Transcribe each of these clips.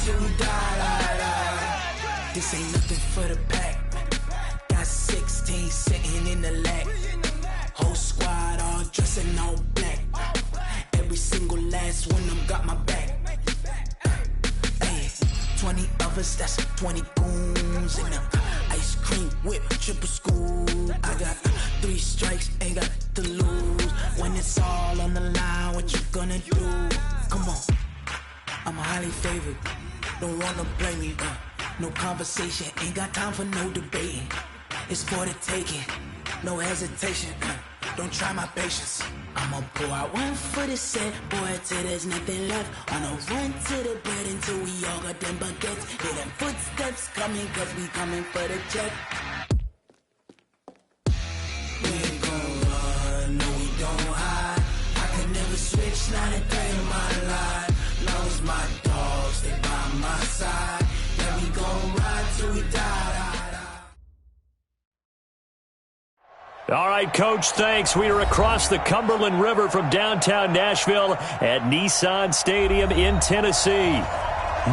till we die. This ain't nothing for the pack. Got 16 sitting in the lap. Whole squad all dressed in all black. Every single last one of them got my back. Hey, 20 of us, that's 20 goons in the ice cream whip, triple scoop. I got 3 strikes, ain't got to lose. When it's all on the line, what you gonna do? Come on, I'm highly favored. Don't wanna blame me. No conversation, ain't got time for no debating. It's for the taking, no hesitation. Don't try my patience. I'ma pour out one for the set, boy, till there's nothing left. On a run to the bed until we all got them baguettes. Hear them footsteps coming, cause we coming for the check. We ain't gon' run, no we don't hide. I can never switch, not a day in my life. Long as my dogs stay by my side. Yeah, we gon' ride till we die. All right, Coach, thanks. We are across the Cumberland River from downtown Nashville at Nissan Stadium in Tennessee.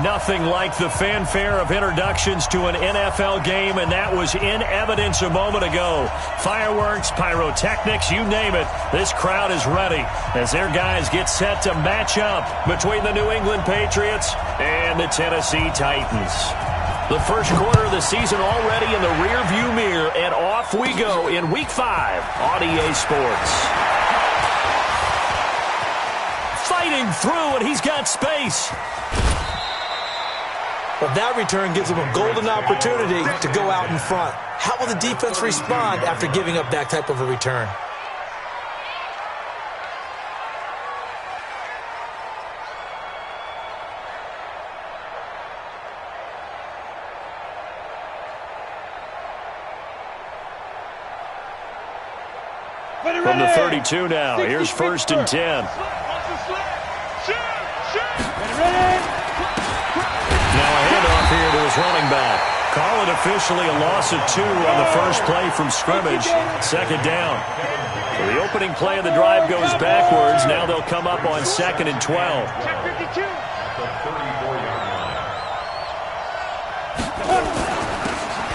Nothing like the fanfare of introductions to an NFL game, and that was in evidence a moment ago. Fireworks, pyrotechnics, you name it. This crowd is ready as their guys get set to match up between the New England Patriots and the Tennessee Titans. The first quarter of the season already in the rearview mirror, and off we go in Week 5 on EA Sports. Fighting through, and he's got space. Well, that return gives them a golden opportunity to go out in front. How will the defense respond after giving up that type of a return? From the 32 now, here's 1st and 10. Now a handoff here to his running back. Call it officially a loss of 2 on the first play from scrimmage. 2nd down. So the opening play of the drive goes backwards. Now they'll come up on 2nd and 12.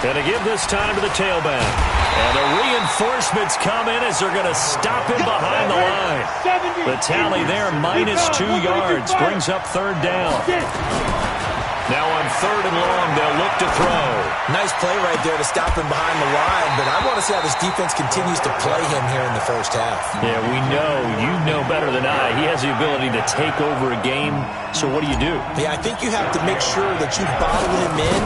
Going to give this time to the tailback. And the reinforcements come in as they're going to stop him behind the line. The tally there, -2 yards, brings up 3rd down. Now on 3rd and long, they'll look to throw. Nice play right there to stop him behind the line, but I want to see how this defense continues to play him here in the first half. Yeah, we know. You know better than I. He has the ability to take over a game, so what do? Yeah, I think you have to make sure that you bottle him in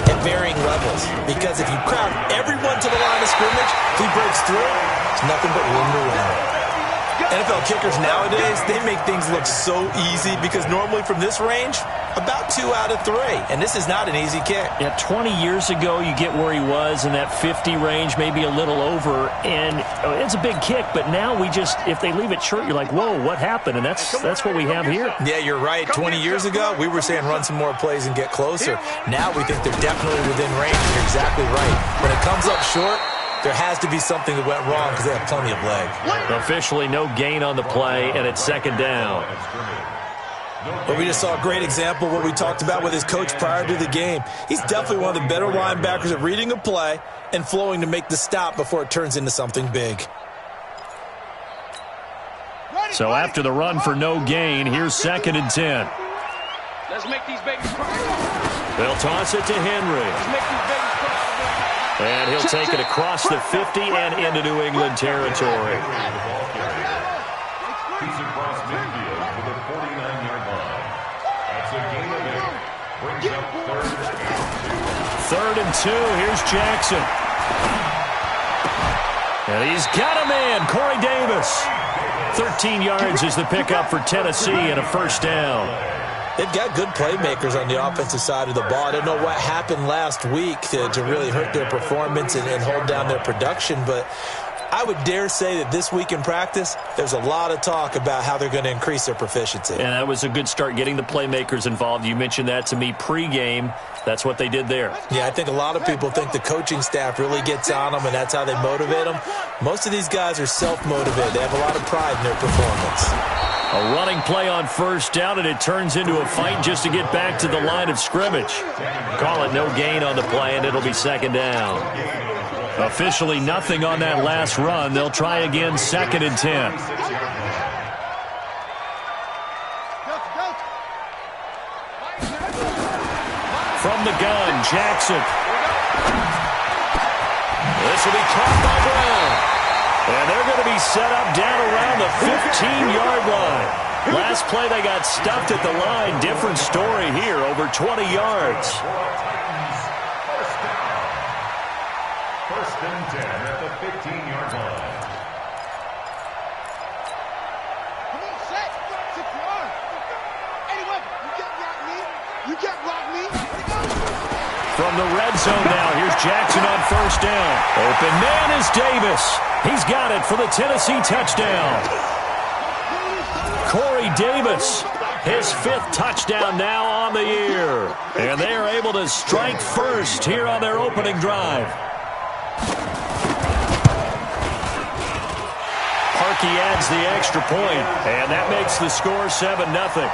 at varying levels, because if you crowd everyone to the line of scrimmage, if he breaks through, it's nothing but room to run. NFL kickers nowadays, they make things look so easy because normally from this range, about 2 out of 3. And this is not an easy kick. Yeah, 20 years ago, you get where he was in that 50 range, maybe a little over. And it's a big kick, but now we just, if they leave it short, you're like, whoa, what happened? And that's what we have here. Yeah, you're right. 20 years ago, we were saying run some more plays and get closer. Now we think they're definitely within range. You're exactly right. When it comes up short, there has to be something that went wrong because they have plenty of leg. Officially no gain on the play, and it's 2nd down. But we just saw a great example of what we talked about with his coach prior to the game. He's definitely one of the better linebackers at reading a play and flowing to make the stop before it turns into something big. So after the run for no gain, here's 2nd and 10. Let's make these babies cry. They'll toss it to Henry. Let's make these babies cry. And he'll take it across the 50 and into New England territory. He's across midfield to the 49-yard line. That's a gain of 8. Brings up 3rd and 2. Here's Jackson. And he's got a man, Corey Davis. 13 yards is the pickup for Tennessee and a 1st down. They've got good playmakers on the offensive side of the ball. I don't know what happened last week to really hurt their performance and hold down their production, but I would dare say that this week in practice, there's a lot of talk about how they're going to increase their proficiency. And that was a good start, getting the playmakers involved. You mentioned that to me pregame. That's what they did there. Yeah, I think a lot of people think the coaching staff really gets on them, and that's how they motivate them. Most of these guys are self-motivated. They have a lot of pride in their performance. A running play on first down, and it turns into a fight just to get back to the line of scrimmage. Call it no gain on the play, and it'll be second down. Officially nothing on that last run. They'll try again, 2nd and 10. From the gun, Jackson. This will be caught by Brown. And they're going to be set up down around the 15-yard line. Last play they got stuffed at the line. Different story here, over 20 yards. First and 10 at the 15-yard line. Come on, set. Sit your arm. Anyway, you can't block me. You can't block me. From the red zone now, here's Jackson on first down. Open man is Davis. He's got it for the Tennessee touchdown. Corey Davis, his 5th touchdown now on the year. And they are able to strike first here on their opening drive. Parkey adds the extra point, and that makes the score 7-0.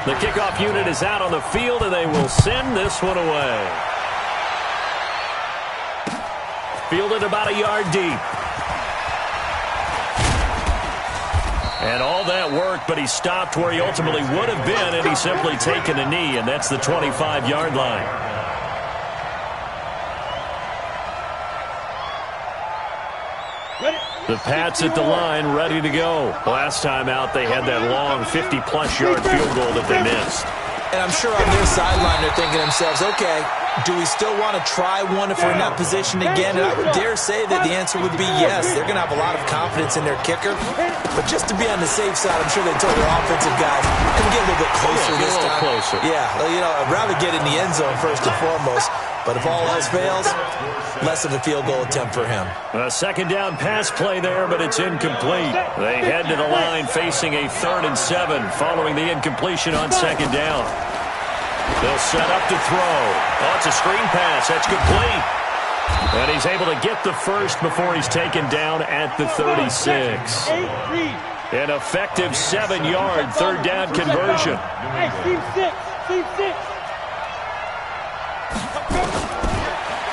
The kickoff unit is out on the field, and they will send this one away. Fielded about a yard deep. And all that work, but he stopped where he ultimately would have been had he simply taken a knee, and that's the 25-yard line. The Pats at the line, ready to go. Last time out, they had that long 50-plus yard field goal that they missed. And I'm sure on their sideline they're thinking to themselves, okay, do we still want to try one if we're in that position again? And I would dare say that the answer would be yes. They're going to have a lot of confidence in their kicker. But just to be on the safe side, I'm sure they told their offensive guys, can we get a little bit closer this time? Closer. Yeah, you know, I'd rather get in the end zone first and foremost. But if all else fails, less of a field goal attempt for him. A second down pass play there, but it's incomplete. They head to the line facing a 3rd and 7 following the incompletion on second down. They'll set up to throw. Oh, it's a screen pass. That's complete. And he's able to get the first before he's taken down at the 36. An effective 7-yard 3rd down conversion. Hey, team 6. Team 6.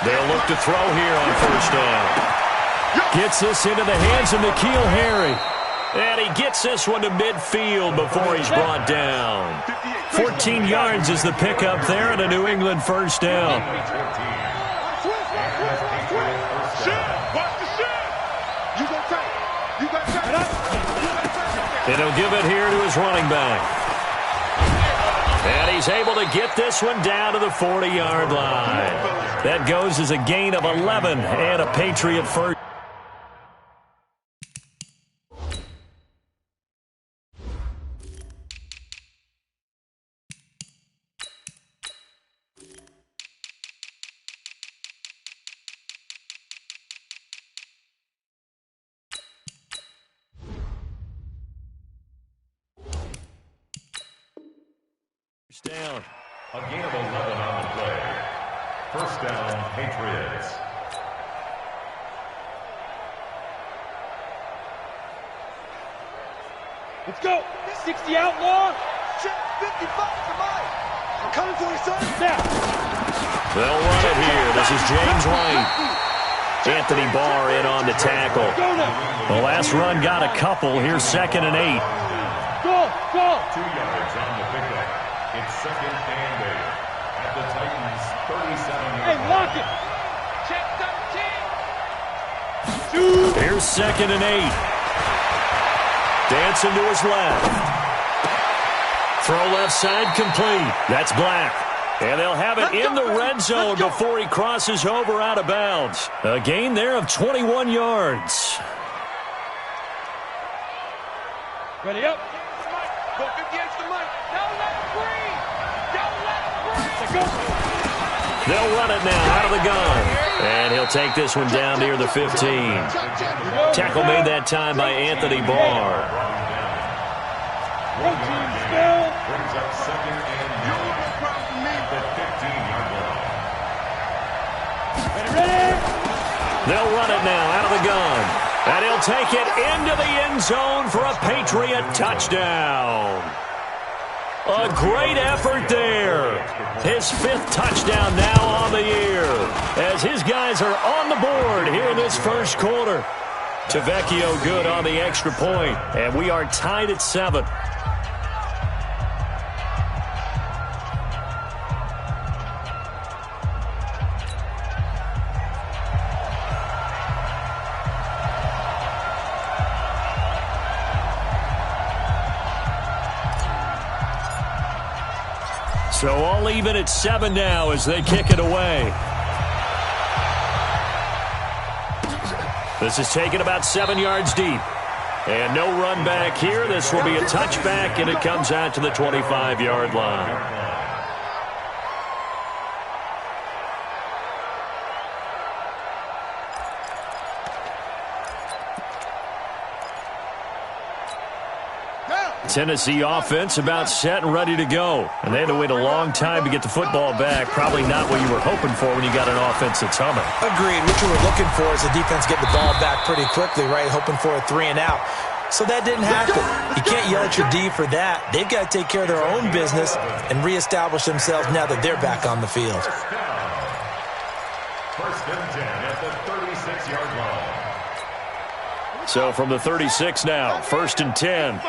They'll look to throw here on first down. Gets this into the hands of N'Keal Harry. And he gets this one to midfield before he's brought down. 14 yards is the pickup there and a New England first down. And he'll give it here to his running back. And he's able to get this one down to the 40-yard line. That goes as a gain of 11 and a Patriot first. Down. A gain of 11 on the play. First down, Patriots. Let's go. 60 outlaw. 55 to mine. I'm coming for you, son. Now. They'll run it here. This is James White. Anthony Barr in on the tackle. The last run got a couple. Here's 2nd and 8. Go. 2 yards on the pickup. It's 2nd and 8 at the Titans' 37-yard Hey, line. lock it. Check 13. Here's 2nd and 8. Dancing to his left. Throw left side complete. That's Black. And they'll have it in the red zone before he crosses over out of bounds. A gain there of 21 yards. Ready up. Go 58 to the mic. Don't let him breathe. Don't let him breathe. Go. They'll run it now out of the gun. And he'll take this one down near the 15. Tackle made that time by Anthony Barr. Routine still. Brings up 2nd and 9 at the 15-yard line. Ready. They'll run it now out of the gun. And he'll take it into the end zone for a Patriot touchdown. A great effort there. His 5th touchdown now on the year as his guys are on the board here in this first quarter. Tavecchio good on the extra point, and we are tied at 7. So all even at 7 now as they kick it away. This is taken about 7 yards deep. And no run back here. This will be a touchback, and it comes out to the 25-yard line. Tennessee offense about set and ready to go. And they had to wait a long time to get the football back. Probably not what you were hoping for when you got an offense that's humming. Agreed. What you were looking for is the defense get the ball back pretty quickly, right? Hoping for a 3 and out. So that didn't happen. You can't yell at your D for that. They've got to take care of their own business and reestablish themselves now that they're back on the field. First and 10 at the 36-yard line. So from the 36 now, first and 10.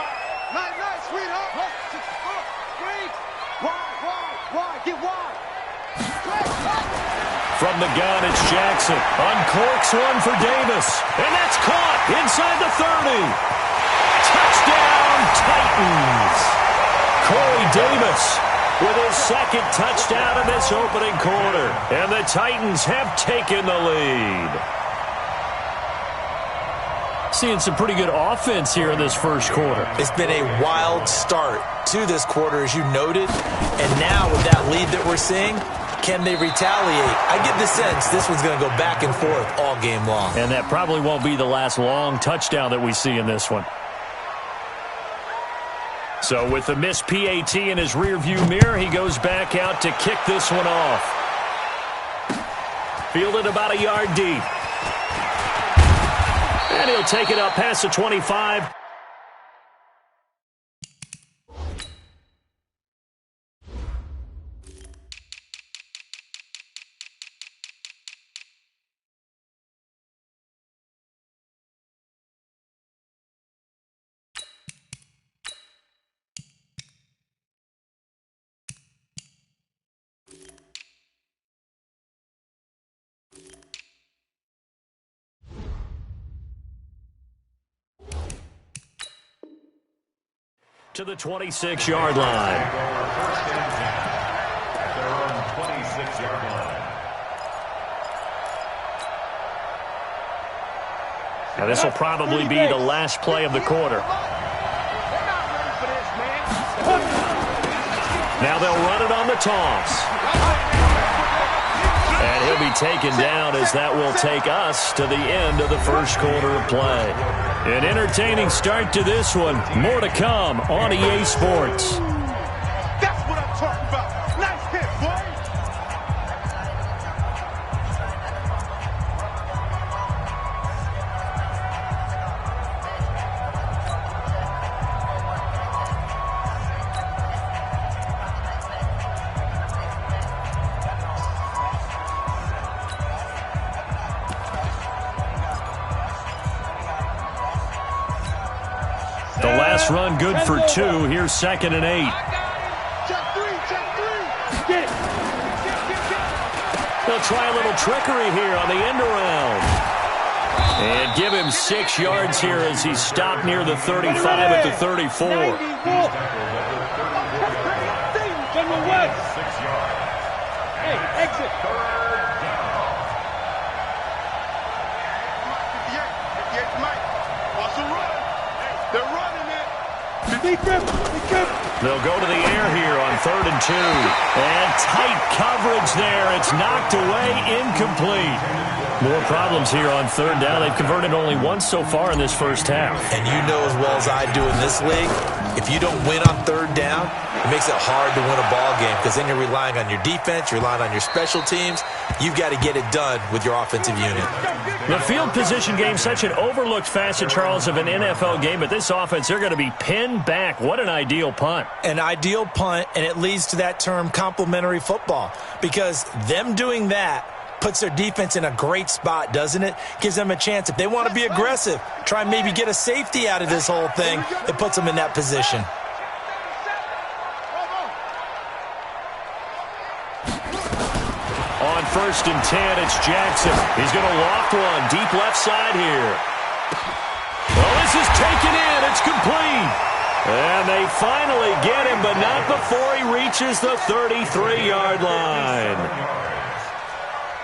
From the gun, it's Jackson. Uncorks one for Davis. And that's caught inside the 30. Touchdown, Titans. Corey Davis with his 2nd touchdown in this opening quarter. And the Titans have taken the lead. Seeing some pretty good offense here in this first quarter. It's been a wild start to this quarter, as you noted. And now with that lead that we're seeing, can they retaliate? I get the sense this one's going to go back and forth all game long. And that probably won't be the last long touchdown that we see in this one. So with the missed PAT in his rearview mirror, he goes back out to kick this one off. Fielded about a yard deep. And he'll take it up past the 25. To the 26-yard line. First and 10 at their own 26-yard line. Now this will probably be the last play of the quarter. Now they'll run it on the toss. And he'll be taken down as that will take us to the end of the first quarter of play. An entertaining start to this one. More to come on EA Sports. That's what I'm talking about. Nice hit, boy. The last run good for 2. Here's 2nd and 8. Check 3, check 3. Get it. They'll try a little trickery here on the end around. And give him 6 yards here as he's stopped near the 35 at the 34. General West. 6 yards. Hey, exit. Third down. 58, Mike. What's the run? They're running it. Be careful. They'll go to the air here on 3rd and 2. And tight coverage there. It's knocked away, incomplete. More problems here on 3rd down. They've converted only once so far in this first half. And you know as well as I do in this league, If you don't win on third down, it makes it hard to win a ball game because then you're relying on your defense, you're relying on your special teams. You've got to get it done with your offensive unit. The field position game, such an overlooked facet, Charles, of an NFL game, but this offense, they're going to be pinned back. What an ideal punt. An ideal punt, and it leads to that term complementary football, because them doing that puts their defense in a great spot, doesn't it? Gives them a chance. If they want to be aggressive, try and maybe get a safety out of this whole thing, it puts them in that position. On 1st and 10, it's Jackson. He's going to loft one deep left side here. Well, this is taken in. It's complete. And they finally get him, but not before he reaches the 33-yard line.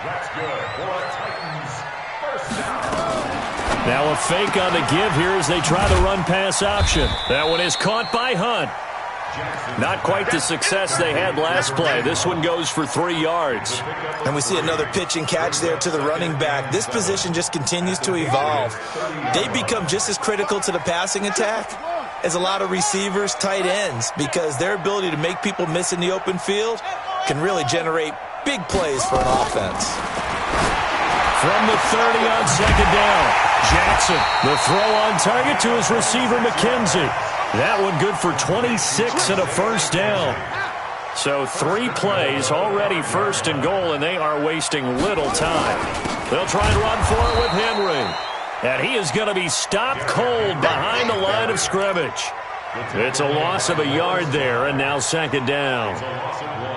That's good for a Titans first down. Now a fake on the give here as they try the run-pass option. That one is caught by Hunt. Not quite the success they had last play. This one goes for 3 yards. And we see another pitch and catch there to the running back. This position just continues to evolve. They become just as critical to the passing attack as a lot of receivers, tight ends, because their ability to make people miss in the open field can really generate big plays for an offense. From the 30 on 2nd down, Jackson, the throw on target to his receiver, McKenzie. That one good for 26 and a first down. So 3 plays, already 1st and goal, and they are wasting little time. They'll try and run for it with Henry. And he is going to be stopped cold behind the line of scrimmage. It's a loss of a yard there, and now 2nd down.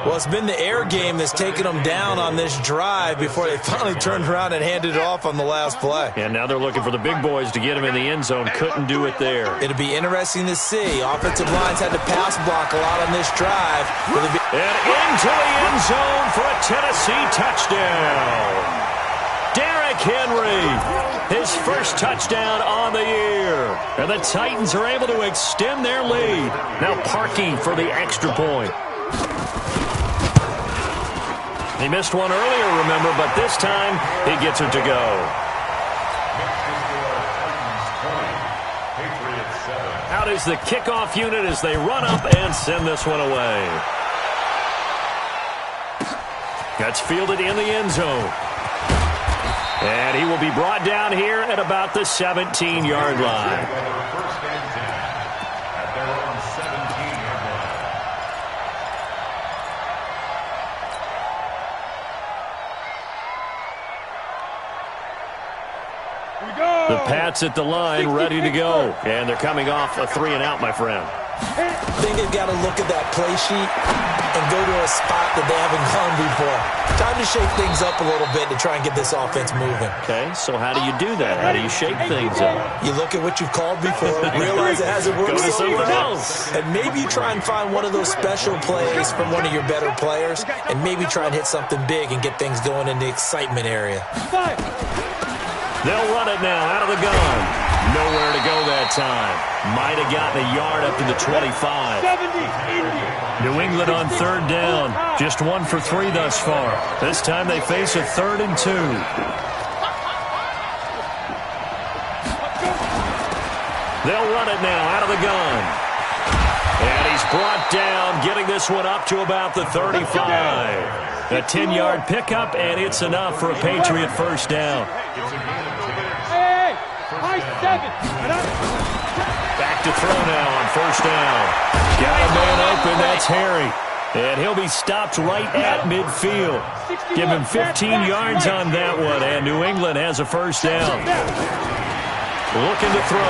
Well, it's been the air game that's taken them down on this drive before they finally turned around and handed it off on the last play. And now they're looking for the big boys to get him in the end zone. Couldn't do it there. It'll be interesting to see. Offensive lines had to pass block a lot on this drive. And into the end zone for a Tennessee touchdown. Derrick Henry, his first touchdown on the year. And the Titans are able to extend their lead. Now Parkey for the extra point. He missed one earlier, remember, but this time he gets it to go. Out is the kickoff unit as they run up and send this one away. That's fielded in the end zone. And he will be brought down here at about the 17-yard line. First and 10 at their own 17-yard line. Here we go. The Pats at the line, ready to go. And they're coming off a 3-and-out, my friend. I think they've got to look at that play sheet and go to a spot that they haven't gone before. Time to shake things up a little bit to try and get this offense moving. Okay, so how do you do that? How do you shake things up? You look at what you've called before, realize it hasn't worked Go to so something well, else. and maybe you try and find one of those special plays from one of your better players, and maybe try and hit something big and get things going in the excitement area. They'll run it now out of the gun. Nowhere to go that time. Might have gotten a yard up to the 25. New England on 3rd down. Just 1 for 3 thus far. This time they face a 3rd and 2. They'll run it now out of the gun. And he's brought down, getting this one up to about the 35. A 10-yard pickup, and it's enough for a Patriot first down. Back to throw now on 1st down. Got a man open, that's Harry. And he'll be stopped right at midfield. Give him 15 yards on that one, and New England has a first down. Looking to throw.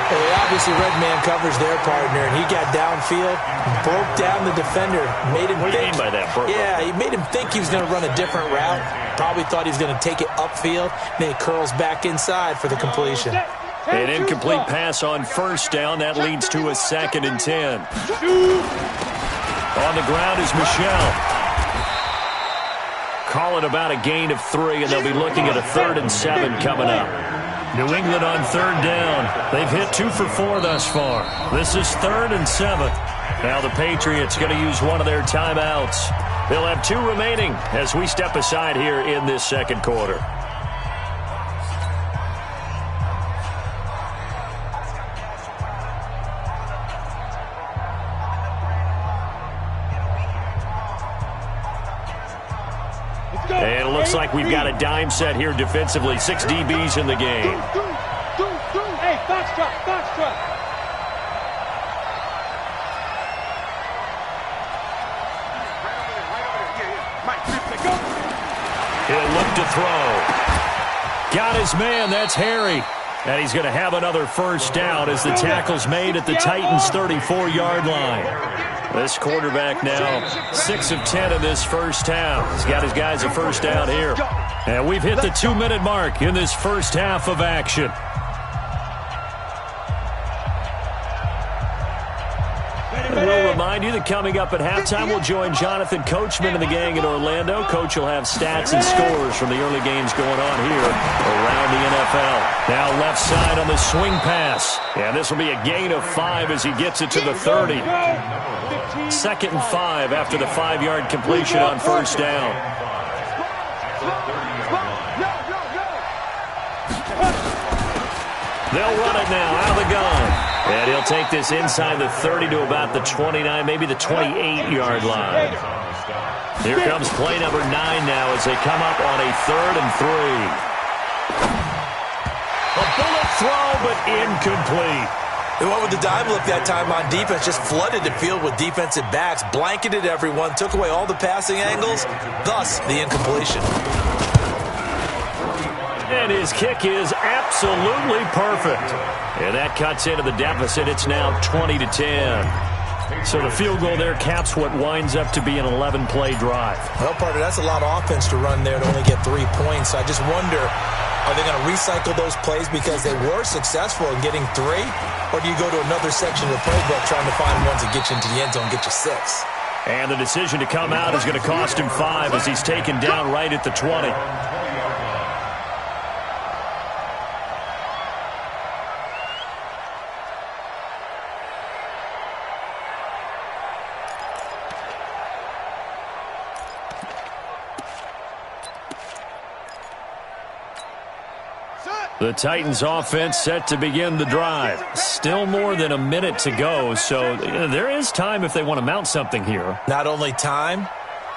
Well, they obviously red man covers their partner, and he got downfield, broke down the defender, made him What do you mean by that, Burke? Yeah, he made him think he was going to run a different route. Probably thought he was going to take it upfield. Then he curls back inside for the completion. An incomplete pass on 1st down. That leads to a 2nd and 10. On the ground is Michel. Call it about a gain of 3, and they'll be looking at a 3rd and 7 coming up. New England on 3rd down. They've hit 2 for 4 thus far. This is 3rd and 7. Now the Patriots going to use one of their timeouts. They'll have 2 remaining as we step aside here in this 2nd quarter. looks like we've got a dime set here defensively. 6 DBs in the game. Hey, foxtrot. He'll look to throw. Got his man. That's Harry. And he's going to have another first down as the tackle's made at the Titans' 34-yard line. This quarterback now 6 of 10 in this first half. He's got his guys a first down here. And we've hit the 2-minute mark in this first half of action. We'll remind you that coming up at halftime, we'll join Jonathan Coachman and the gang in Orlando. Coach will have stats and scores from the early games going on here around the NFL. Now left side on the swing pass. And this will be a gain of 5 as he gets it to the 30. 2nd and 5 after the 5-yard completion on first down. They'll run it now out of the gun. And he'll take this inside the 30 to about the 29, maybe the 28-yard line. Here comes play number 9 now as they come up on a 3rd and 3. A bullet throw, but incomplete. They went with the dime look that time on defense, just flooded the field with defensive backs, blanketed everyone, took away all the passing angles, thus the incompletion. And his kick is absolutely perfect. And that cuts into the deficit. It's now 20-10. So the field goal there caps what winds up to be an 11-play drive. Well, partner, that's a lot of offense to run there to only get 3 points. I just wonder, are they going to recycle those plays because they were successful in getting 3? Or do you go to another section of the playbook trying to find ones that get you into the end zone and get you 6? And the decision to come out is going to cost him 5 as he's taken down right at the 20. The Titans offense set to begin the drive. Still more than a minute to go, so there is time if they want to mount something here. Not only time,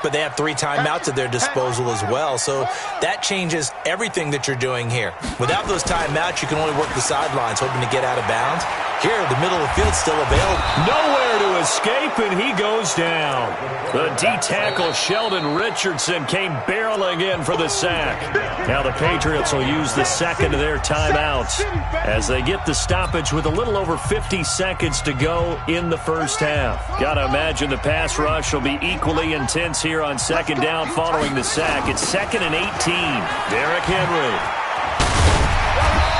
but they have 3 timeouts at their disposal as well, so that changes everything that you're doing here. Without those timeouts, you can only work the sidelines, hoping to get out of bounds. Here, the middle of the field still available. Nowhere to escape, and he goes down. The D-tackle, Sheldon Richardson, came barreling in for the sack. Now the Patriots will use the second of their timeouts as they get the stoppage with a little over 50 seconds to go in the first half. Got to imagine the pass rush will be equally intense here on second down following the sack. It's 2nd and 18. Derrick Henry.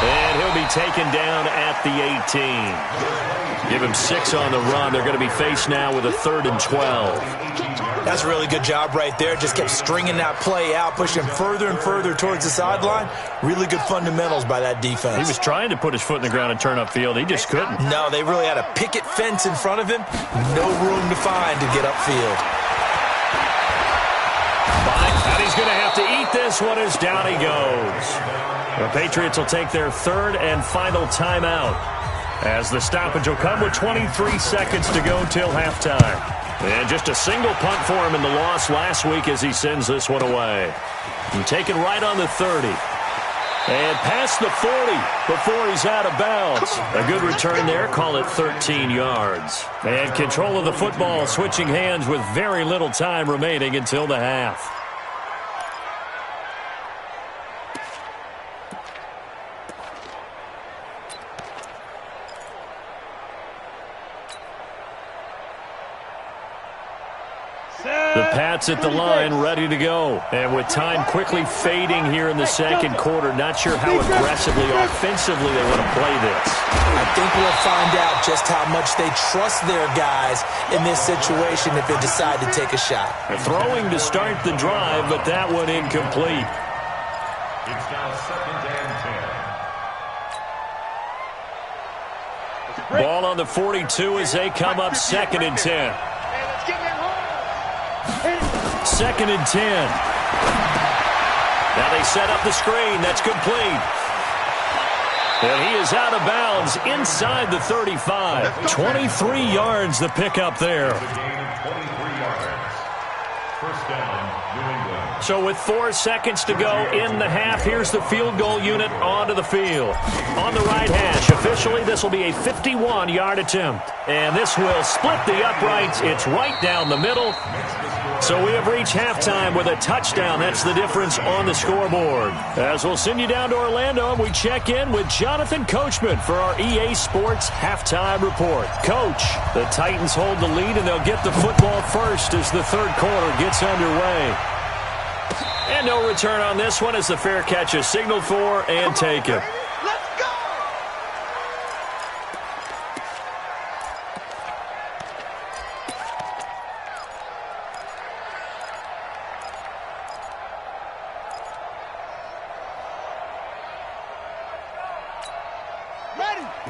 And he'll be taken down at the 18. Give him 6 on the run. They're going to be faced now with a 3rd and 12. That's a really good job right there. Just kept stringing that play out, pushing further and further towards the sideline. Really good fundamentals by that defense. He was trying to put his foot in the ground and turn upfield. He just couldn't. No, they really had a picket fence in front of him. No room to find to get upfield. And he's going to have to eat this one as down he goes. The Patriots will take their 3rd and final timeout as the stoppage will come with 23 seconds to go till halftime. And just a single punt for him in the loss last week as he sends this one away. And taken right on the 30. And past the 40 before he's out of bounds. A good return there, call it 13 yards. And control of the football switching hands with very little time remaining until the half. The Pats at the line, ready to go. And with time quickly fading here in the second quarter, not sure how aggressively, offensively they want to play this. I think we'll find out just how much they trust their guys in this situation if they decide to take a shot. Throwing to start the drive, but that one incomplete. It's now 2nd and 10. Ball on the 42 as they come up 2nd and 10. 2nd and 10. Now they set up the screen. That's complete. And he is out of bounds inside the 35. 23 yards the pickup there. The gain of 23 yards. First down. So with 4 seconds to go in the half, here's the field goal unit onto the field. On the right hash, officially this will be a 51-yard attempt. And this will split the uprights. It's right down the middle. So we have reached halftime with a touchdown. That's the difference on the scoreboard. As we'll send you down to Orlando, and we check in with Jonathan Coachman for our EA Sports Halftime Report. Coach, the Titans hold the lead, and they'll get the football first as the third quarter gets underway. And no return on this one as the fair catch is signaled for and taken. Let's go!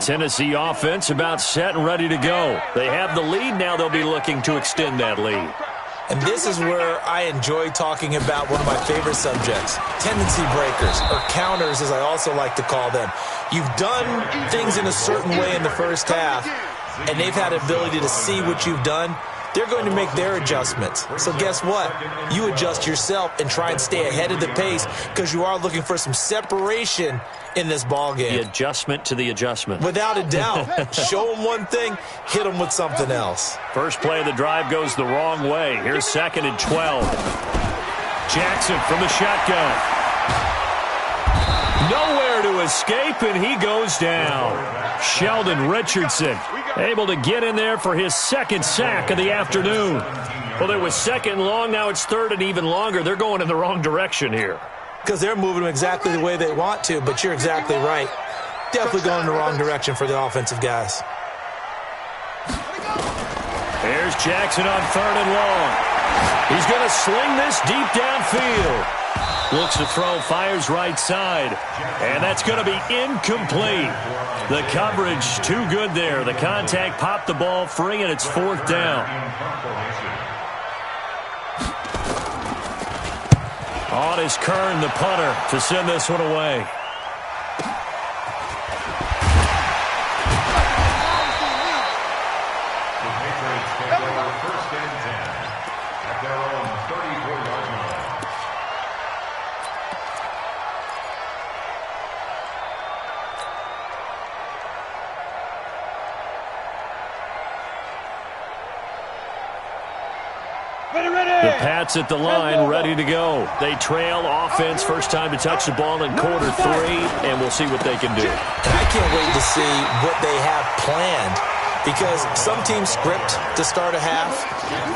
Tennessee offense about set and ready to go. They have the lead. Now they'll be looking to extend that lead. And this is where I enjoy talking about one of my favorite subjects, tendency breakers, or counters as I also like to call them. You've done things in a certain way in the first half, and they've had the ability to see what you've done. They're going to make their adjustments. So guess what? You adjust yourself and try and stay ahead of the pace because you are looking for some separation in this ball game. The adjustment to the adjustment. Without a doubt. Show them one thing, hit them with something else. First play of the drive goes the wrong way. Here's 2nd and 12. Jackson from the shotgun. Nowhere to escape, and he goes down. Sheldon Richardson able to get in there for his 2nd sack of the afternoon. Well, it was 2nd and long. Now it's 3rd and even longer. They're going in the wrong direction here. Because they're moving them exactly the way they want to, but you're exactly right. Definitely going in the wrong direction for the offensive guys. There's Jackson on 3rd and long. He's going to sling this deep downfield. Looks to throw, fires right side. And that's going to be incomplete. The coverage too good there. The contact popped the ball free, and it's 4th down. On is Kern, the punter, to send this one away. The Patriots take over 1st and 10 at their own 34-yard line. The Pats at the line, ready to go. They trail offense, first time to touch the ball in quarter 3, and we'll see what they can do. And I can't wait to see what they have planned, because some teams script to start a half.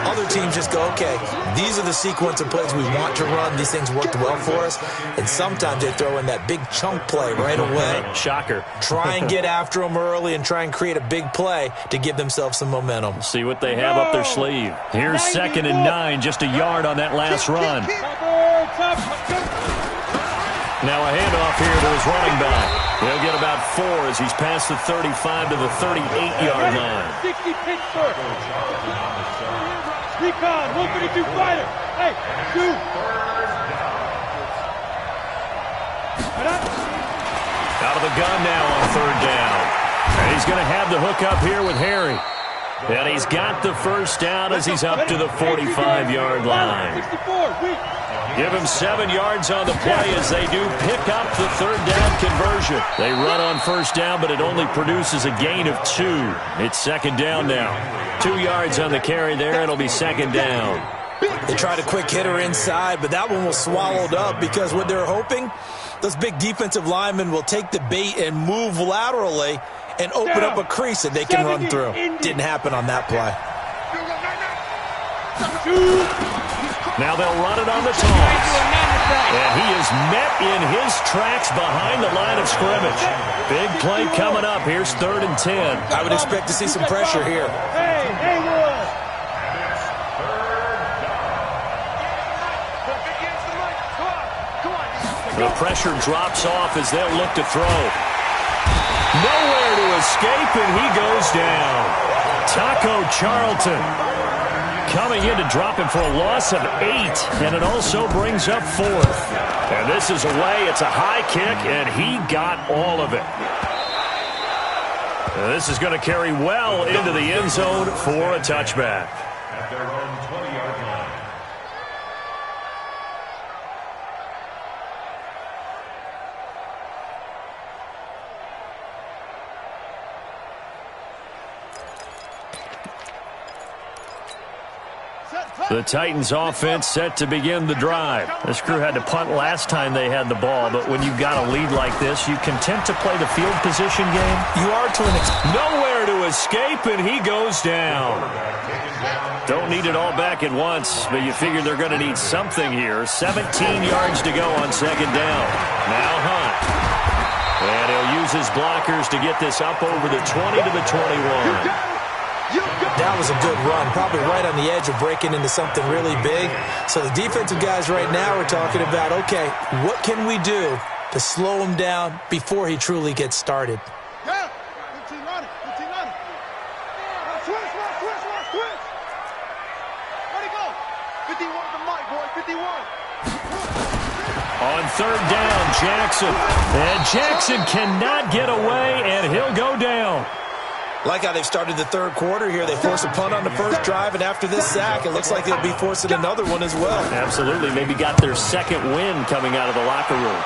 Other teams just go, okay, these are the sequence of plays we want to run. These things worked well for us. And sometimes they throw in that big chunk play right away. Shocker. Try and get after them early and try and create a big play to give themselves some momentum. See what they have up their sleeve. Here's 2nd and 9, just a yard on that last run. Now a handoff here to his running back. He'll get about 4 as he's past the 35 to the 38-yard line. 60 pitch first. Recon, 152 fighter. Hey, shoot. Out of the gun now on 3rd down. And he's going to have the hook up here with Harry. And he's got the first down as he's up to the 45-yard line. 64, weak. Give him 7 yards on the play as they do pick up the 3rd down conversion. They run on 1st down, but it only produces a gain of 2. It's 2nd down now. 2 yards on the carry there. It'll be 2nd down. They tried a quick hitter inside, but that one was swallowed up because what they're hoping, those big defensive linemen will take the bait and move laterally and open up a crease that they can run through. Didn't happen on that play. Now they'll run it on the toss. And he is met in his tracks behind the line of scrimmage. Big play coming up. Here's 3rd and 10. I would expect to see some pressure here. Hey, Haywood. The pressure drops off as they'll look to throw. Nowhere to escape, and he goes down. Taco Charlton coming in to drop him for a loss of 8, and it also brings up 4th. And this is away. It's a high kick, and he got all of it. And this is going to carry well into the end zone for a touchback. At their own 20-yard line. The Titans offense set to begin the drive. This crew had to punt last time they had the ball, but when you've got a lead like this, you content to play the field position game? You are to an extent. Nowhere to escape, and he goes down. Don't need it all back at once, but you figure they're going to need something here. 17 yards to go on second down. Now Hunt. And he'll use his blockers to get this up over the 20 to the 21. That was a good run, probably right on the edge of breaking into something really big. So the defensive guys right now are talking about, okay, what can we do to slow him down before he truly gets started? Yeah, 15 running, 15 running. Switch. Where'd he go? 51 to Mike, boy, 51. On third down, Jackson. And Jackson cannot get away, and he'll go down. Like how they've started the third quarter here. They force a punt on the first drive, and after this sack, it looks like they'll be forcing another one as well. Absolutely. Maybe got their second win coming out of the locker room.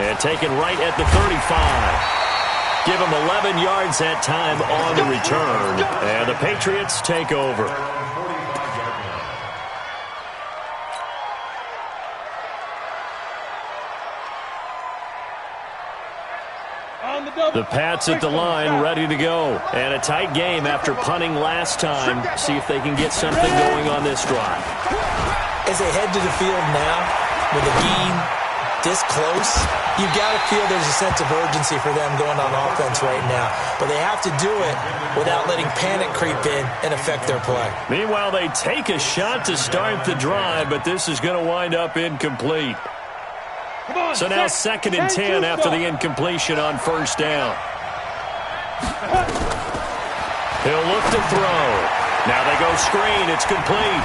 And taken right at the 35. Give them 11 yards that time on the return. And the Patriots take over. The Pats at the line, ready to go. And a tight game after punting last time. See if they can get something going on this drive. As they head to the field now, with a game this close, you've got to feel there's a sense of urgency for them going on offense right now. But they have to do it without letting panic creep in and affect their play. Meanwhile, they take a shot to start the drive, but this is going to wind up incomplete. So now 2nd and 10 after the incompletion on first down. He'll look to throw. Now they go screen. It's complete.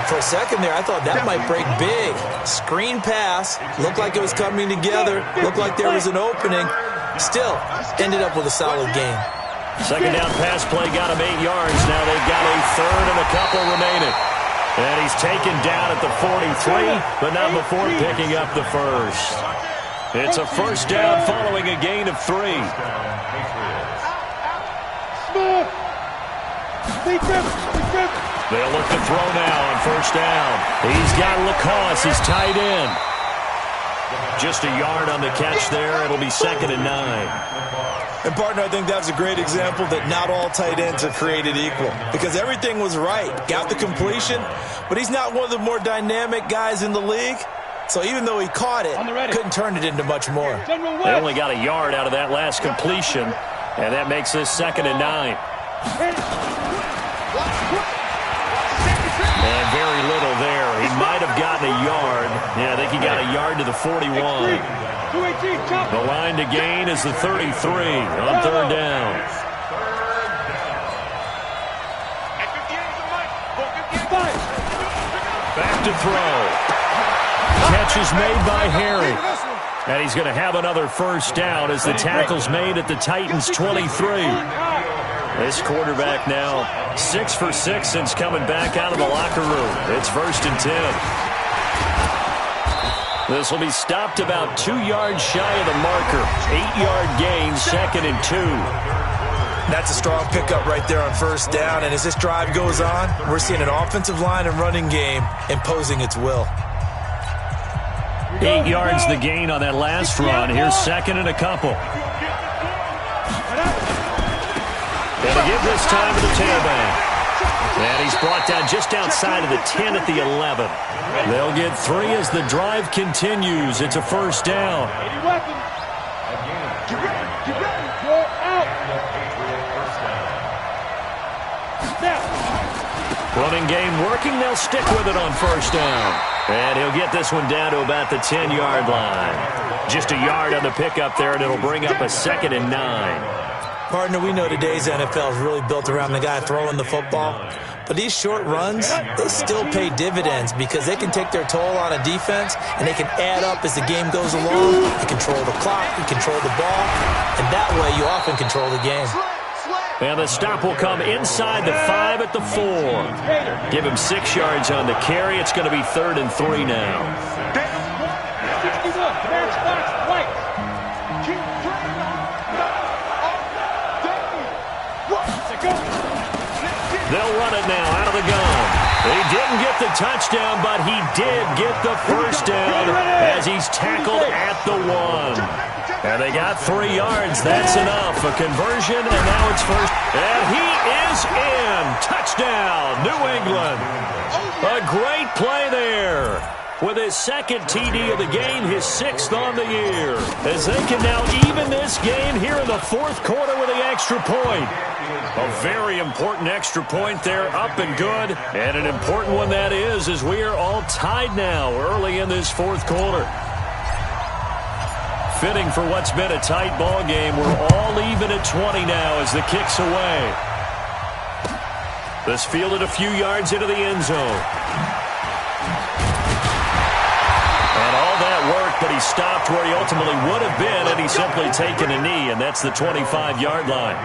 For a second there, I thought that might break big. Screen pass. Looked like it was coming together. Looked like there was an opening. Still, ended up with a solid game. Second down pass play got him 8 yards. Now they've got a third and a couple remaining. And he's taken down at the 43, but not before picking up the first. It's a first down following a gain of 3. They'll look to throw now on first down. He's got Lacoste, his tight end. Just a yard on the catch there. It'll be 2nd and 9. And, partner, I think that's a great example that not all tight ends are created equal. Because everything was right. Got the completion, but he's not one of the more dynamic guys in the league. So even though he caught it, couldn't turn it into much more. They only got a yard out of that last completion, and that makes this 2nd and 9. And very little there. He might have gotten a yard. Yeah, I think he got a yard to the 41. The line to gain is the 33 on third down. Back to throw. Catch is made by Harry. And he's going to have another first down as the tackle's made at the Titans' 23. This quarterback now 6 for 6 since coming back out of the locker room. It's 1st and 10. This will be stopped about 2 yards shy of the marker. 8-yard gain, 2nd and 2. That's a strong pickup right there on first down. And as this drive goes on, we're seeing an offensive line and running game imposing its will. 8 yards the gain on that last run. Here's 2nd and a couple. And again this time to the tailback. And he's brought down just outside of the 10 at the 11. They'll get 3 as the drive continues. It's a first down. Running game working. They'll stick with it on first down. And he'll get this one down to about the 10-yard line. Just a yard on the pickup there, and it'll bring up a 2nd and 9. Partner, we know today's NFL is really built around the guy throwing the football. But these short runs, they still pay dividends because they can take their toll on a defense and they can add up as the game goes along. You control the clock, you control the ball, and that way you often control the game. And the stop will come inside the 5 at the 4. Give him 6 yards on the carry. It's going to be 3rd and 3 now. They'll run it now out of the gun. He didn't get the touchdown, but he did get the first down as he's tackled at the 1. And they got 3 yards. That's enough. A conversion, and now it's first. And he is in. Touchdown, New England. A great play there. With his second TD of the game, his 6th on the year. As they can now even this game here in the 4th quarter with the extra point. A very important extra point there, up and good. And an important one that is, as we are all tied now early in this 4th quarter. Fitting for what's been a tight ball game. We're all even at 20 now as the kick's away. This fielded a few yards into the end zone. And all that worked, but he stopped where he ultimately would have been, and he's simply taken a knee, and that's the 25-yard line.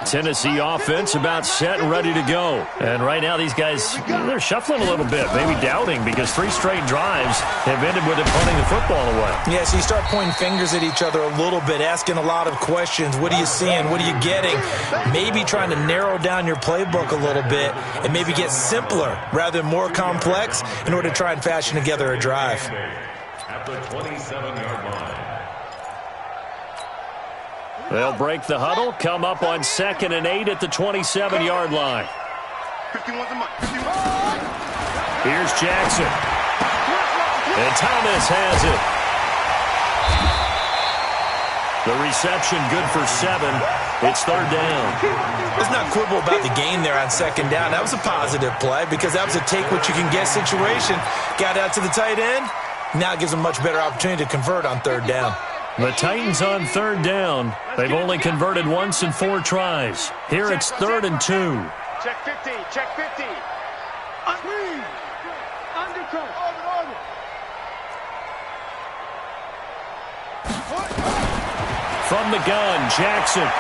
Tennessee offense about set and ready to go. And right now these guys, they're shuffling a little bit, maybe doubting, because 3 straight drives have ended with them punting the football away. Yeah, so you start pointing fingers at each other a little bit, asking a lot of questions. What are you seeing? What are you getting? Maybe trying to narrow down your playbook a little bit and maybe get simpler rather than more complex in order to try and fashion together a drive. At the 27-yard line. They'll break the huddle, come up on 2nd and 8 at the 27-yard line. 51's a month. Here's Jackson. And Thomas has it. The reception good for 7. It's 3rd down. Let's not quibble about the gain there on 2nd down. That was a positive play because that was a take-what-you-can-get situation. Got out to the tight end. Now it gives them a much better opportunity to convert on 3rd down. The Titans on 3rd down. They've only converted once in 4 tries. Here it's 3rd and 2. Check 50. Check 50. Undercut. From the gun, Jackson.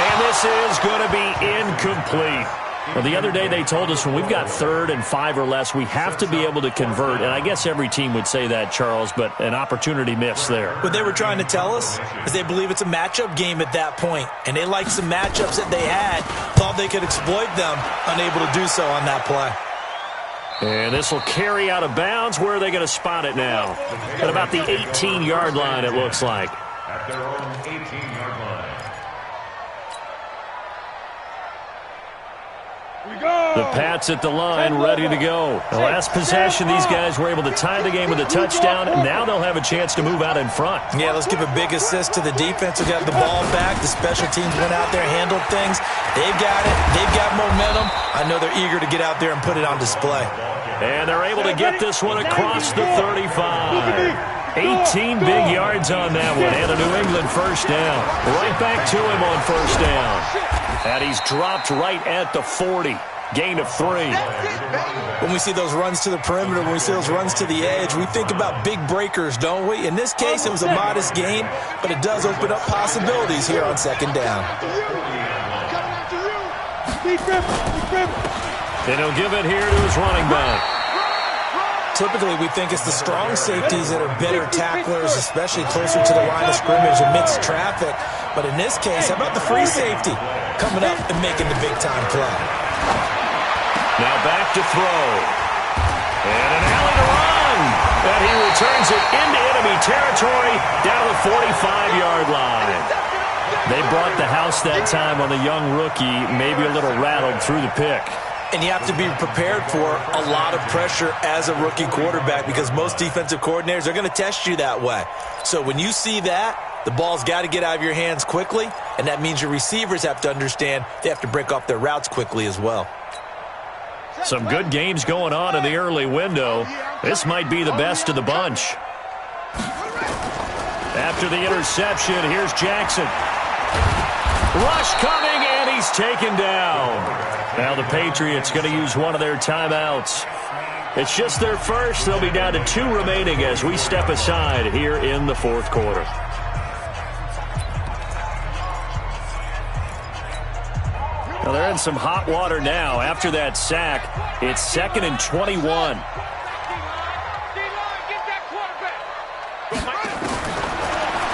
And this is going to be incomplete. Well, the other day they told us when we've got 3rd and 5 or less, we have to be able to convert. And I guess every team would say that, Charles, but an opportunity missed there. What they were trying to tell us is they believe it's a matchup game at that point. And they liked some matchups that they had, thought they could exploit them, unable to do so on that play. And this will carry out of bounds. Where are they going to spot it now? At about the 18-yard line, it looks like. At their own 18-yard line. The Pats at the line, ready to go. The last possession, these guys were able to tie the game with a touchdown, and now they'll have a chance to move out in front. Yeah, let's give a big assist to the defense who got the ball back. The special teams went out there, handled things. They've got it. They've got momentum. I know they're eager to get out there and put it on display. And they're able to get this one across the 35. 18 big yards on that one, and a New England first down. Right back to him on first down. And he's dropped right at the 40. Gain of 3. When we see those runs to the perimeter, when we see those runs to the edge, we think about big breakers, don't we? In this case, it was a modest gain, but it does open up possibilities here on 2nd down. And he'll give it here to his running back. Typically, we think it's the strong safeties that are better tacklers, especially closer to the line of scrimmage amidst traffic. But in this case, how about the free safety coming up and making the big-time play? Now back to throw. And an alley to run. And he returns it into enemy territory down to the 45-yard line. They brought the house that time on the young rookie, maybe a little rattled through the pick. And you have to be prepared for a lot of pressure as a rookie quarterback because most defensive coordinators are going to test you that way. So when you see that, the ball's got to get out of your hands quickly, and that means your receivers have to understand they have to break off their routes quickly as well. Some good games going on in the early window. This might be the best of the bunch. After the interception, here's Jackson. Rush coming, and he's taken down. Now the Patriots going to use one of their timeouts. It's just their first. They'll be down to 2 remaining as we step aside here in the 4th quarter. Well, they're in some hot water now. After that sack, it's 2nd and 21.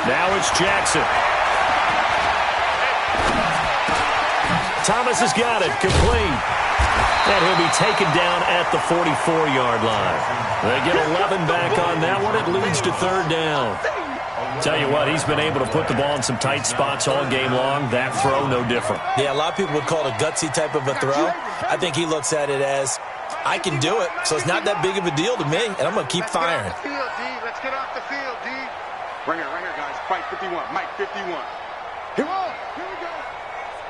Now it's Jackson. Thomas has got it, complete. And he'll be taken down at the 44-yard line. They get 11 back on that one. It leads to 3rd down. Tell you what, he's been able to put the ball in some tight spots all game long. That throw, no different. Yeah, a lot of people would call it a gutsy type of a throw. I think he looks at it as, I can do it, so it's not that big of a deal to me, and I'm going to keep firing. Let's get off the field, D. Right here, guys. Fight 51. Mike 51. Here we go.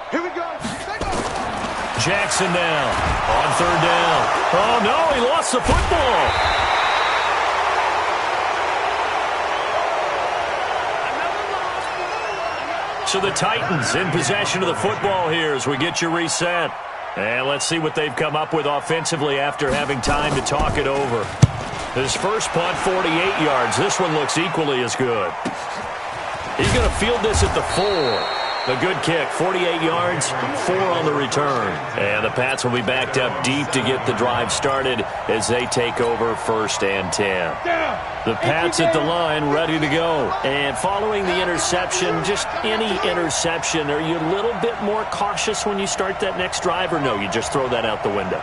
Here we go. Jackson now on 3rd down. Oh, no, he lost the football. So the Titans in possession of the football here as we get you reset. And let's see what they've come up with offensively after having time to talk it over. His first punt, 48 yards. This one looks equally as good. He's going to field this at the 4. A good kick, 48 yards, 4 on the return. And the Pats will be backed up deep to get the drive started as they take over 1st and 10. The Pats at the line ready to go. And following the interception, just any interception, are you a little bit more cautious when you start that next drive, or no, you just throw that out the window?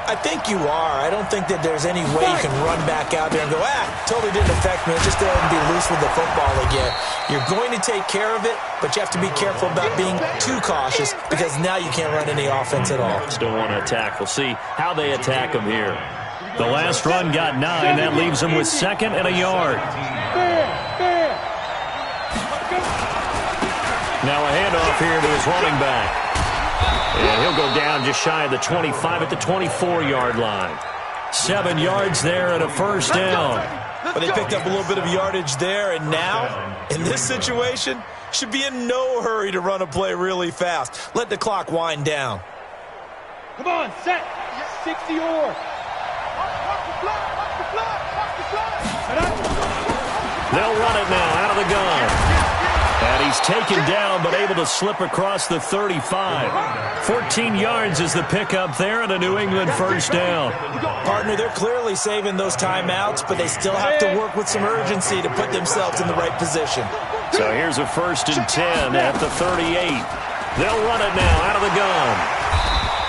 I think you are. I don't think that there's any way you can run back out there and go, totally didn't affect me. Just go ahead and be loose with the football again. You're going to take care of it, but you have to be careful about being too cautious because now you can't run any offense at all. Still want to attack. We'll see how they attack them here. The last run got 9. That leaves them with 2nd and a yard. Now a handoff here to his running back. And he'll go down just shy of the 25 at the 24-yard line. 7 yards there and a 1st down. But they picked up a little bit of yardage there, and now, in this situation, should be in no hurry to run a play really fast. Let the clock wind down. Come on, set. 60 or. They'll run it now out of the gun. And he's taken down but able to slip across the 35. 14 yards is the pickup there and a New England 1st down. Partner, they're clearly saving those timeouts, but they still have to work with some urgency to put themselves in the right position. So here's a 1st and 10 at the 38. They'll run it now out of the gun.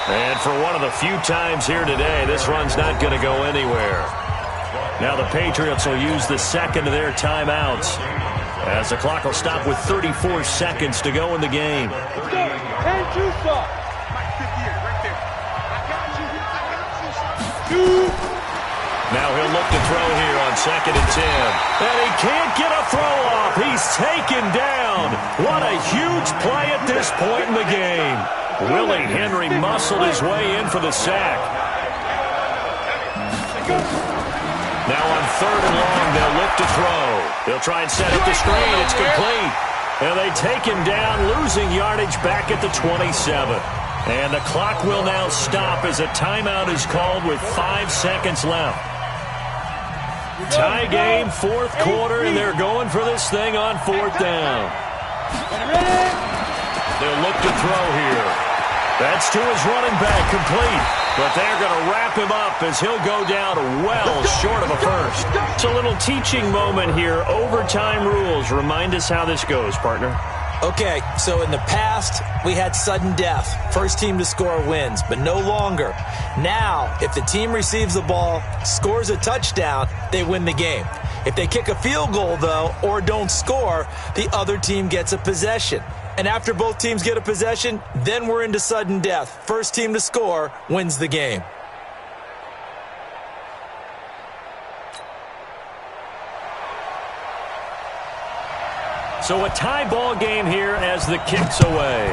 And for one of the few times here today, this run's not going to go anywhere. Now the Patriots will use the 2nd of their timeouts, as the clock will stop with 34 seconds to go in the game. Now he'll look to throw here on 2nd and 10. And he can't get a throw off. He's taken down. What a huge play at this point in the game. Willie Henry muscled his way in for the sack. Now on 3rd and long, they'll look to throw. They'll try and set up the screen. It's complete. And they take him down, losing yardage back at the 27. And the clock will now stop as a timeout is called with 5 seconds left. Tie game, 4th quarter, and they're going for this thing on 4th down. They'll look to throw here. That's to his running back, complete. But they're going to wrap him up as he'll go down well short of a 1st. It's a little teaching moment here. Overtime rules. Remind us how this goes, partner. Okay, so in the past, we had sudden death. First team to score wins, but no longer. Now, if the team receives the ball, scores a touchdown, they win the game. If they kick a field goal, though, or don't score, the other team gets a possession. And after both teams get a possession, then we're into sudden death. First team to score wins the game. So a tie ball game here as the kick's away.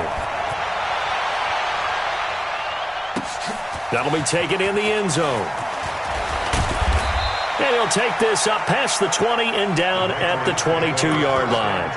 That'll be taken in the end zone. And he'll take this up past the 20 and down at the 22-yard line.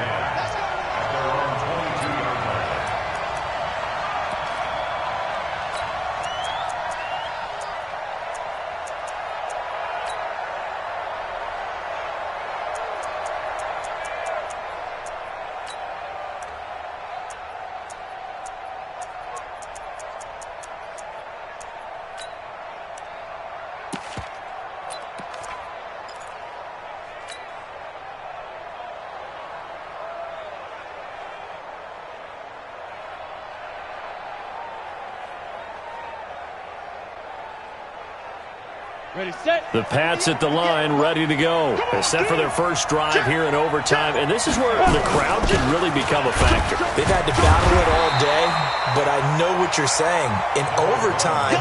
The Pats at the line, ready to go. They're set for their first drive here in overtime, and this is where the crowd can really become a factor. They've had to battle it all day, but I know what you're saying. In overtime,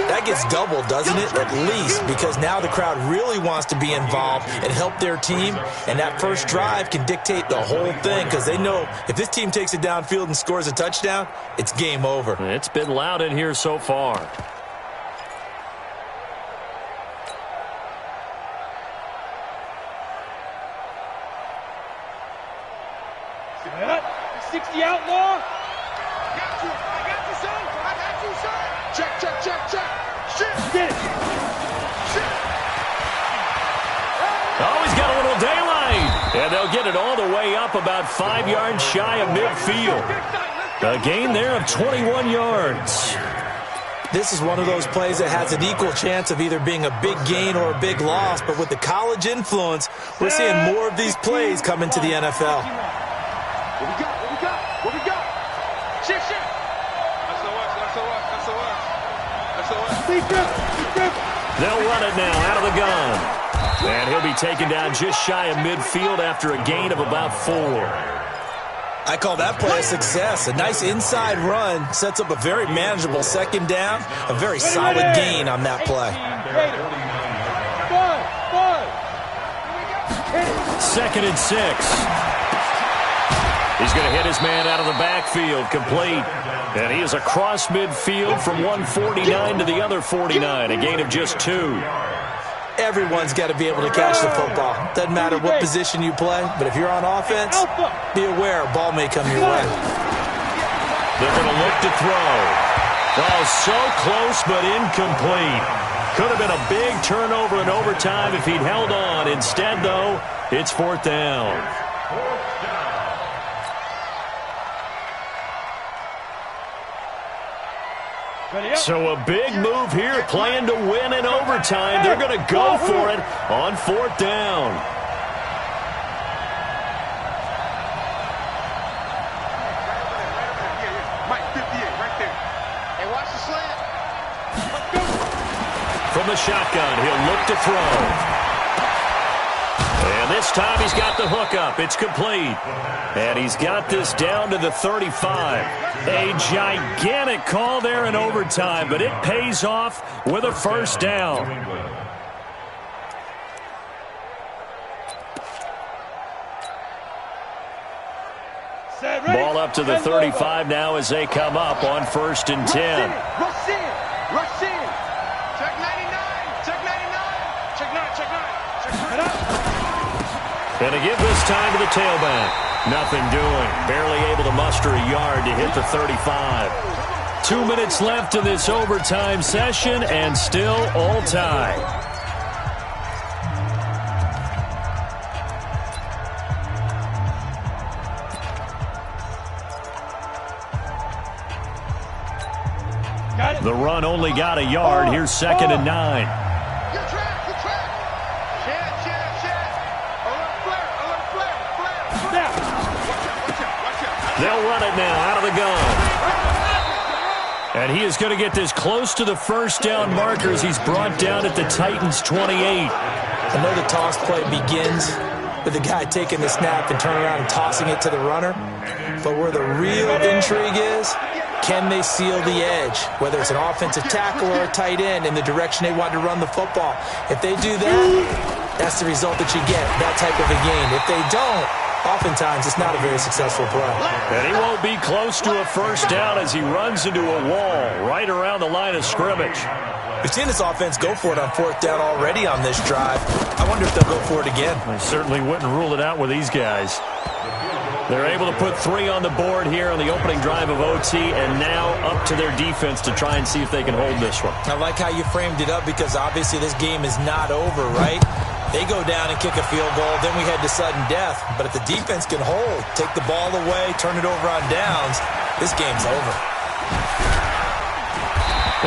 that gets doubled, doesn't it? At least, because now the crowd really wants to be involved and help their team, and that first drive can dictate the whole thing because they know if this team takes it downfield and scores a touchdown, it's game over. It's been loud in here so far. Outlaw. I got you, son. I got you, son. Check. Shit. Get it. Oh, he's got a little daylight. And they'll get it all the way up about 5 yards shy of midfield. A gain there of 21 yards. This is one of those plays that has an equal chance of either being a big gain or a big loss, but with the college influence, we're seeing more of these plays come into the NFL. What we got? Shit. They'll run it now out of the gun. And he'll be taken down just shy of midfield after a gain of about 4. I call that play a success. A nice inside run sets up a very manageable second down. A very solid gain on that play. 2nd and 6. He's going to hit his man out of the backfield, complete. And he is across midfield from 149 to the other 49, a gain of just 2. Everyone's got to be able to catch the football. Doesn't matter what position you play, but if you're on offense, be aware a ball may come your way. They're going to look to throw. Oh, so close but incomplete. Could have been a big turnover in overtime if he'd held on. Instead, though, it's 4th down. So a big move here, playing to win in overtime. They're going to go for it on 4th down. Mike, 58, right there. Hey, watch the slant. From the shotgun, he'll look to throw. And this time he's got the hook up. It's complete. And he's got this down to the 35. A gigantic call there in overtime, but it pays off with a first down. Ball up to the 35 now as they come up on 1st and 10. Rush in. Check 99. Check 9. And to give this time to the tailback. Nothing doing. Barely able to muster a yard to hit the 35. 2 minutes left in this overtime session, and still all tied. The run only got a yard. Here's 2nd and 9. They'll run it now out of the gun. And he is going to get this close to the first down markers. He's brought down at the Titans' 28. I know the toss play begins with the guy taking the snap and turning around and tossing it to the runner. But where the real intrigue is, can they seal the edge? Whether it's an offensive tackle or a tight end in the direction they want to run the football. If they do that, that's the result that you get, that type of a gain. If they don't, oftentimes it's not a very successful play. And he won't be close to a first down as he runs into a wall right around the line of scrimmage. We've seen this offense go for it on 4th down already on this drive. I wonder if they'll go for it again. I certainly wouldn't rule it out with these guys. They're able to put 3 on the board here on the opening drive of OT, and now up to their defense to try and see if they can hold this one. I like how you framed it up because obviously this game is not over, right? They go down and kick a field goal, then we head to sudden death. But if the defense can hold, take the ball away, turn it over on downs, this game's over.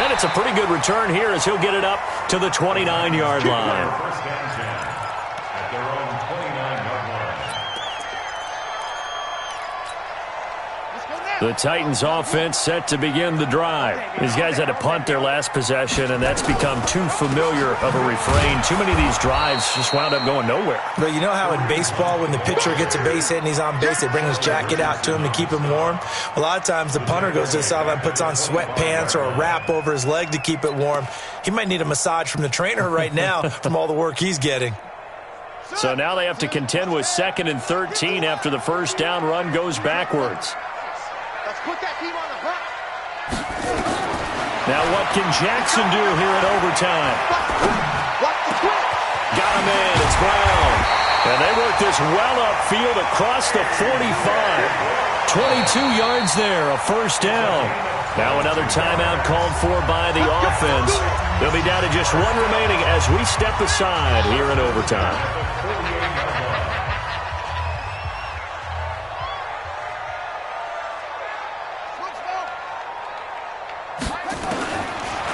And it's a pretty good return here as he'll get it up to the 29-yard line. At their own 29-yard line. Let's go now. The Titans offense set to begin the drive. These guys had to punt their last possession, and that's become too familiar of a refrain. Too many of these drives just wound up going nowhere. But you know how in baseball, when the pitcher gets a base hit and he's on base, they bring his jacket out to him to keep him warm? A lot of times the punter goes to the sideline, puts on sweatpants or a wrap over his leg to keep it warm. He might need a massage from the trainer right now from all the work he's getting. So now they have to contend with 2nd and 13 after the first down run goes backwards. Let's put that team on the hook. Now what can Jackson do here in overtime? Got him in. It's Brown. And they work this well upfield across the 45. 22 yards there, a first down. Now another timeout called for by the offense. They'll be down to just one remaining as we step aside here in overtime.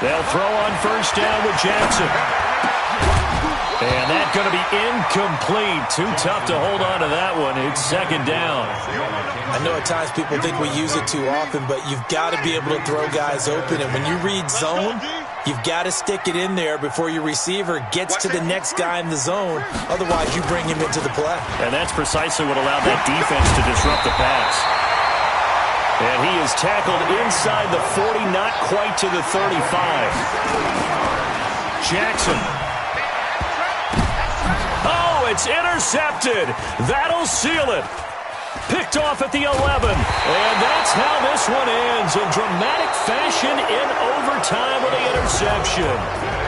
They'll throw on first down with Jackson. And that's going to be incomplete. Too tough to hold on to that one. It's 2nd down. I know at times people think we use it too often, but you've got to be able to throw guys open. And when you read zone, you've got to stick it in there before your receiver gets to the next guy in the zone. Otherwise, you bring him into the play. And that's precisely what allowed that defense to disrupt the pass. And he is tackled inside the 40, not quite to the 35. Jackson. Oh, it's intercepted. That'll seal it. Picked off at the 11. And that's how this one ends in dramatic fashion in overtime with the interception.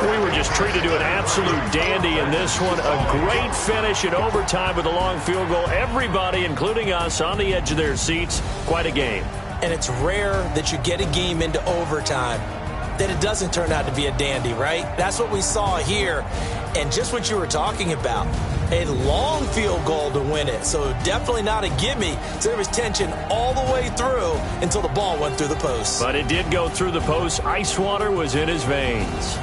We were just treated to an absolute dandy in this one. A great finish in overtime with a long field goal. Everybody, including us, on the edge of their seats. Quite a game. And it's rare that you get a game into overtime that it doesn't turn out to be a dandy, right? That's what we saw here. And just what you were talking about, a long field goal to win it. So definitely not a gimme. So there was tension all the way through until the ball went through the post. But it did go through the post. Ice water was in his veins.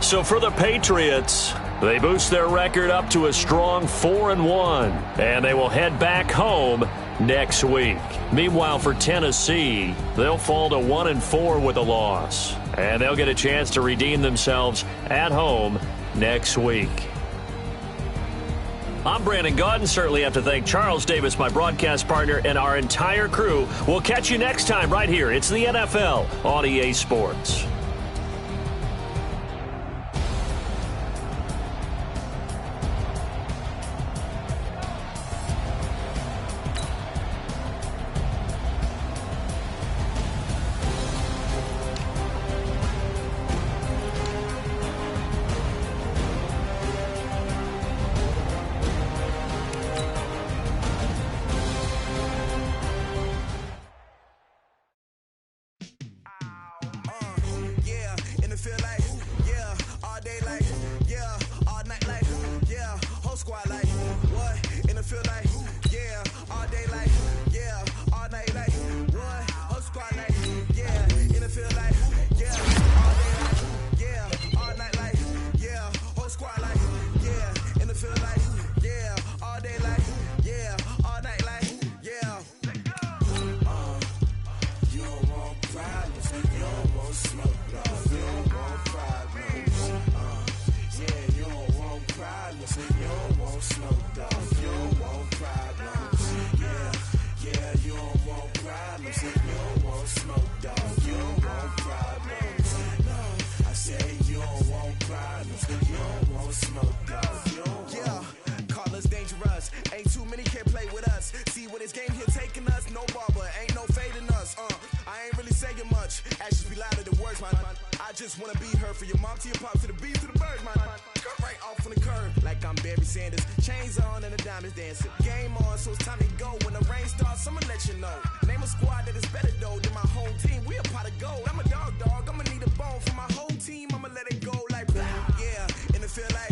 So for the Patriots, they boost their record up to a strong 4-1, and they will head back home next week. Meanwhile, for Tennessee, they'll fall to 1-4 with a loss, and they'll get a chance to redeem themselves at home next week. I'm Brandon Gaudin. Certainly have to thank Charles Davis, my broadcast partner, and our entire crew. We'll catch you next time right here. It's the NFL on EA Sports. Chains on and the diamonds dancing. Game on, so it's time to go. When the rain starts, I'ma let you know. Name a squad that is better though than my whole team. We a pot of gold. I'm a dog. I'ma need a bone for my whole team. I'ma let it go like, yeah, and it feel like.